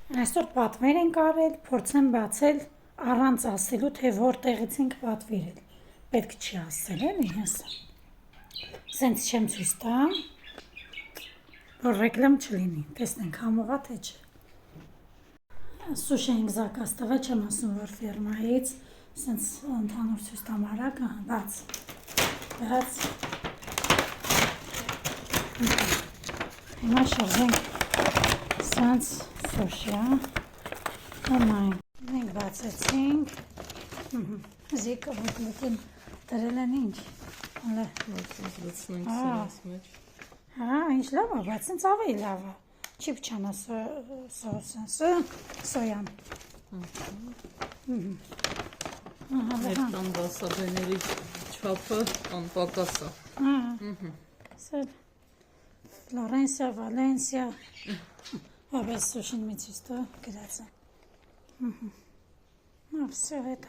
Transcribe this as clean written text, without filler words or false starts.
Այսօր պատվեր ենք արել, փորձեմ բացել առանց ասելու, թե որտեղից ենք պատվիրել։ Պետք չի ասել, էլի հեսա։ Սենց չեմ ցույց տա, որ ռեկլամ չլինի։ Տեսնենք համովա թե չէ։ Սուշի ենք զակաց տվել, չեմ ասում, որ ֆիրմայից, սենց ընդհանուր ցույց տամ արագ, բաց։ Բաց։ Հիմա շրջենք սենց սուշիա, մենք բացեցինք, զիկը ոտնոտին դրել են ինչ, ինչ լավ է, բայց ինձ ավելի լավ է, չի պչանա սոյան, մեր տան վասաբեների չապը անպակաս է, Ֆլորենսիա, Վալենսիա, Опять сушин медсестра, грязно. Ну, все это.